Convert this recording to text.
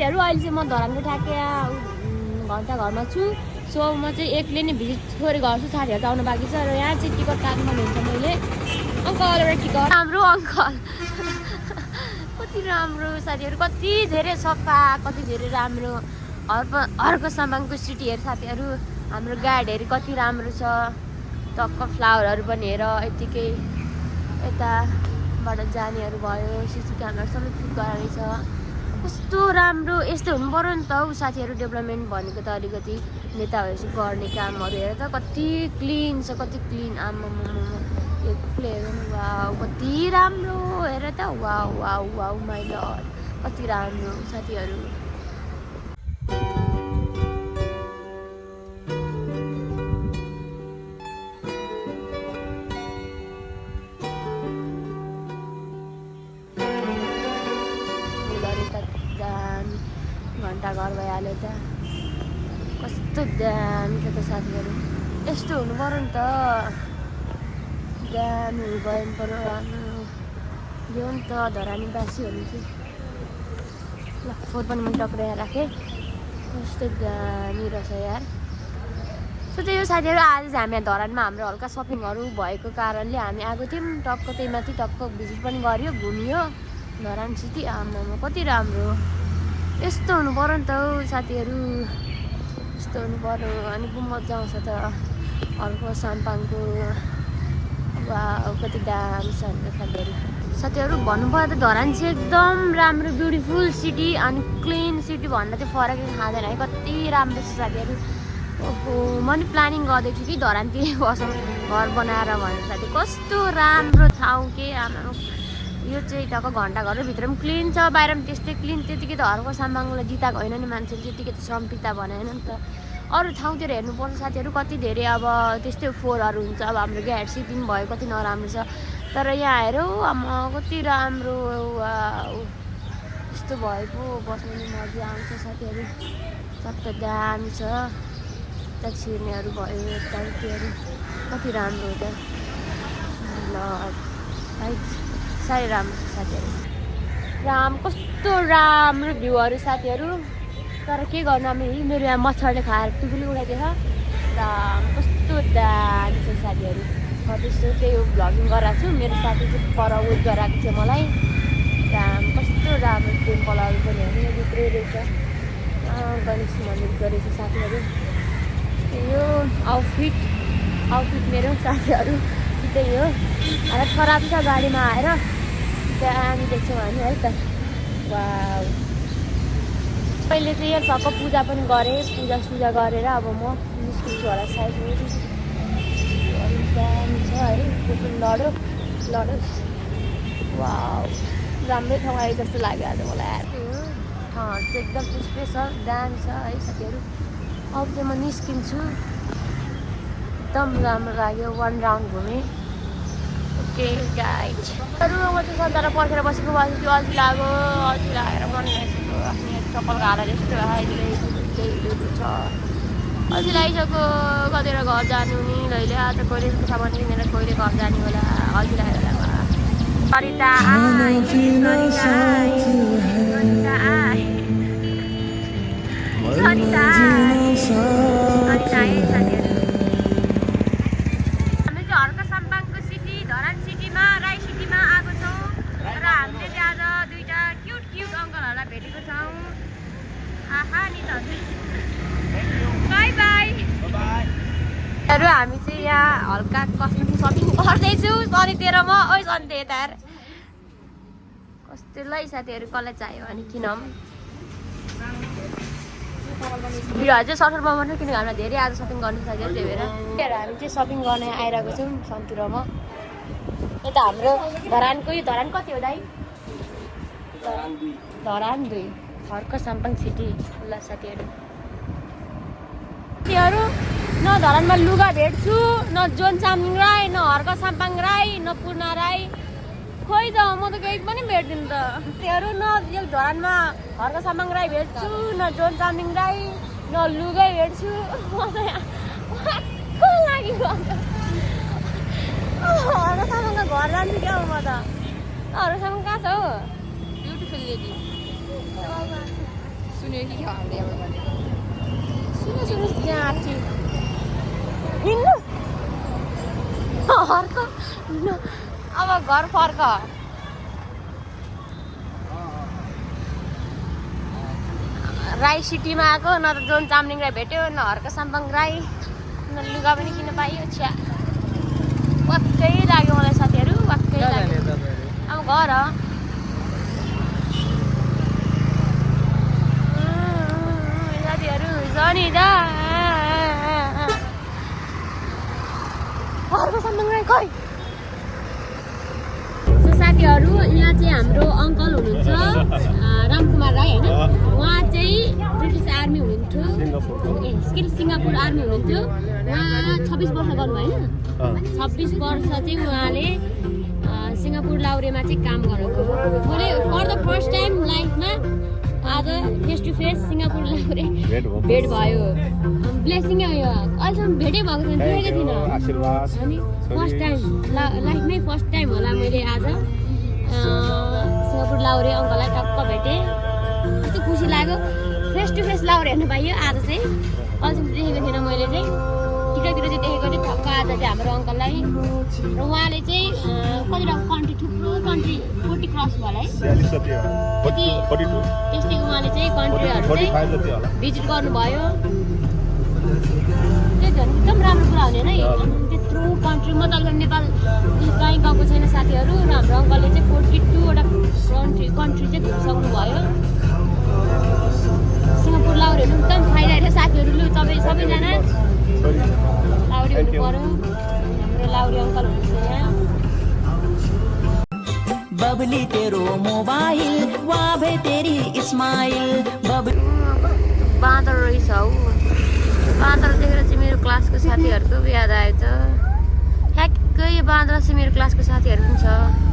अहिले चाहिँ म धरानको ठ्याक्कै घन्टा घरमा छु। सो म चाहिँ एक्लै नै भिजिट थोरै गर्छु, साथीहरू त आउनु बाँकी छ। र यहाँ चाहिँ टिकट काट्नु हुन्छ मैले। अङ्कल एउटा टिकट। राम्रो अङ्कल कति राम्रो साथीहरू, कति धेरै सफा, कति धेरै राम्रो। अर्को सामानको सिटीहरू साथीहरू, हाम्रो गाडीहरू कति राम्रो छ। टक्क फ्लावरहरू पनि हेर, यतिकै यताबाट जानेहरू भयो, सिसी क्यामेराहरू सबै फिट गराएको छ। कस्तो राम्रो, यस्तो हुनु पऱ्यो नि त हौ साथीहरू। डेभलपमेन्ट भनेको त अलिकति नेताहरू गर्ने कामहरू हेर त, कति क्लिन छ, कति क्लिन। आम्मामा एक्लै हेर न, वाउ कति राम्रो हेर त, wow wow wow my lord, कति राम्रो साथीहरू। घन्टा घर भइहाल्यो त, कस्तो दामी छ त साथीहरू। यस्तो हुनु पऱ्यो नि त, दामी गयो पऱ्यो, राम्रो यो नि त धरानीवासीहरू चाहिँ। ल फोन पनि मैले टक्राएर राखेँ, कस्तो दामी रहेछ यार। सो त्यही हो साथीहरू, आज चाहिँ हामी धरानमा हाम्रो हल्का सपिङहरू भएको कारणले हामी आएको थियौँ। टक्क त्यही माथि टक्क भिजिट पनि गऱ्यो, घुमियो धरान सिटी। आमामा कति राम्रो, यस्तो हुनु पऱ्यो नि त हौ साथीहरू, यस्तो हुनु पऱ्यो। अनि को मजा आउँछ त अर्को साम्पाङको, वाउ कति दामी छ नि साथीहरू। भन्नुपर्दा त धरान चाहिँ एकदम राम्रो ब्युटिफुल सिटी अनि क्लिन सिटी भन्दा चाहिँ फरकै खाँदैन है, कति राम्रो छ साथीहरू। ओहो म नि प्लानिङ गर्दैछु कि धरानतिर बसौँ घर बनाएर भनेर साथी। कस्तो राम्रो ठाउँ के आमा, यो चाहिँ टक्क घन्टा घरभित्र पनि क्लिन छ, बाहिर पनि त्यस्तै क्लिन। त्यतिकै त हर्को साम्बाङलाई जिताएको होइन नि मान्छेले, त्यतिकै त सम्पिता भनेन नि त। अरू ठाउँतिर हेर्नुपर्छ साथीहरू, कति धेरै अब त्यस्तै फोहोरहरू हुन्छ। अब हाम्रो गाडी सिटिङ भयो कति नराम्रो छ, तर यहाँ हेर आमा कति राम्रो, यस्तो भए पो बस्नु नि मजा आउँछ साथीहरू। सबै दामी छ, यता छिर्नेहरू भयो, यताउतिहरू कति राम्रो हो त ल है, साह्रै राम्रो छ साथीहरू। कस्तो राम्रो भ्यूहरू साथीहरू। तर के गर्नु, मेरो यहाँ मच्छरले खाएर टुकुली उडाइदिएछ। कस्तो दामी छ साथीहरू। म त्यस्तो त्यही हो भ्लगिङ गराएको छु। मेरो साथी चाहिँ पर वेट गराएको थियो मलाई। कस्तो राम्रो टेम्पलहरू पनि हेर्नु भित्रै रहेछ, गणेश मन्दिर गरेछ साथीहरू। यो आउटफिट मेरो साथीहरू त्यही हो। हालत खराब छ गाडीमा आएर, दामी देख्छौँ हामी है त। वाउ मैले चाहिँ यहाँ टक्क पूजा पनि गरेँ, पूजा गरेर अब म निस्किन्छु होला सायद। दामी छ है, लडोस्। वाउ राम्रै ठाउँ आयो जस्तो लाग्यो आज मलाई। ठाउँहरू चाहिँ एकदम स्पेसल दामी छ है साथीहरू। अब चाहिँ म निस्किन्छु, एकदम राम्रो लाग्यो, 1 राउन्ड घुमेँ। ओके गाइज, म चाहिँ सन्तारा पर्खेर बसेको भए त्यो अल्छी लागेर मन लागिसक्यो। आफ्नो चप्पल घाला जस्तो अहिले छ, अल्छी लागिसक्यो। कतिवटा घर जानु नि लैले, आज कहिले सामान किनेर कहिले घर जाने होला, अल्छी लागेर सरिता हर्का साम्पाङको सिटी धरान सिटीमा, राई सिटीमा आएको छौँ। र हामीले चाहिँ आज दुईवटा क्युट अङ्कलहरूलाई भेटेको छौँ। आहा नि त, बाई बाई। हामी चाहिँ यहाँ हल्का कस्मेटिक सपिङ गर्दैछु। सनी तेरो म ओइ सन्ते यता कस्तो लै साथीहरू, कसलाई चाहियो भने किनौँ। भिडियोहरू चाहिँ सर्टमा मात्रै, किनकि हामीलाई धेरै आज सपिङ गर्नु साथीहरू, त्यही भएर हामी चाहिँ सपिङ गर्न आइरहेको छौँ सन्ती र म। यता हाम्रो धरानको, यो धरान कति हो दाइ? धरान 2 हर्का साम्पाङ सिटी। ल साथीहरू न धरानमा लुगा भेट्छु, न जोन चामलिङ राई, न हर्का साम्पाङ राई, न पूर्णा राई। खोइ त म त केही पनि भेट्दिनँ त। त्योहरू न यो धरानमा हर्का साम्पाङ राई भेट्छु, न जोन चामलिङ राई, न लुगै भेट्छु। म त को लागि हर्का साम्पाङको घर जान्छु क्या म त। हर्का साम्पाङ कहाँ छ हौ? ब्युटिफुल लेडी सुन्नुहोस् त्यहाँ चाहिँ हिँड्नु फर्क हिँड्नु अब घर फर्क राई सिटीमा आएको न त जोन चामलिङ राई भेट्यो न हर्क साम्बाङ राई न लुगा पनि किन्न पाइयो छ्या वाक्कै लाग्यो मलाई साथीहरू वाक्कै लाग्यो अब घर साथीहरू जनी दा हर्क साम्बाङ राई खै साथीहरू यहाँ चाहिँ हाम्रो अङ्कल हुनुहुन्छ रामकुमार राई होइन उहाँ चाहिँ ब्रिटिस आर्मी हुनुहुन्थ्यो सिङ्गापुर आर्मी हुनुहुन्थ्यो उहाँ 26 वर्ष गर्नुभयो होइन 26 वर्ष चाहिँ उहाँले सिङ्गापुर लाउरेमा चाहिँ काम गरेको मैले फर द फर्स्ट टाइम लाइफमा आज face to face Singapore Laure भेट भयो ब्लेसिङ हो यो अहिलेसम्म भेटै भएको थिएन देखेको थिइनँ अनि फर्स्ट टाइम लाइफमै फर्स्ट टाइम होला मैले आज सिङ्गापुर लाउरे अङ्कललाई टक्क भेटेँ कस्तो खुसी लाग्यो फेस टु फेस लाउरे हेर्नु पाइयो आज चाहिँ अहिलेसम्म देखेको थिइनँ मैले चाहिँ टिकटतिर चाहिँ देखेको थिएँ ठक्क आज चाहिँ हाम्रो अङ्कललाई र उहाँले चाहिँ कतिवटा कन्ट्री थुप्रो कन्ट्री 40 क्रस भयो है त्यस्तै उहाँले चाहिँ कन्ट्रीहरू चाहिँ भिजिट गर्नुभयो त्यही त एकदम राम्रो कुरा हुने है त्यत्रो कन्ट्री म त नेपाल कहीँ गएको छैन साथीहरू र हाम्रो अङ्कलले चाहिँ 42वटा कन्ट्री चाहिँ घुमिसक्नु भयो सिङ्गापुर लाउरे हुनु एकदम फाइदा रहेछ साथीहरू लु तपाईँ सबैजना लाउरे हुनु पर्यो हाम्रो लाउरे अङ्कल हुनुहुन्छ यहाँ बबली तेरो मोबाइल वाभे तेरी स्माइल बाँदर रहेछ हौ बाँदर देखेर चाहिँ मेरो क्लासको साथीहरूको याद आयो त ठ्याक्कै बाँदर चाहिँ मेरो क्लासको साथीहरू पनि छ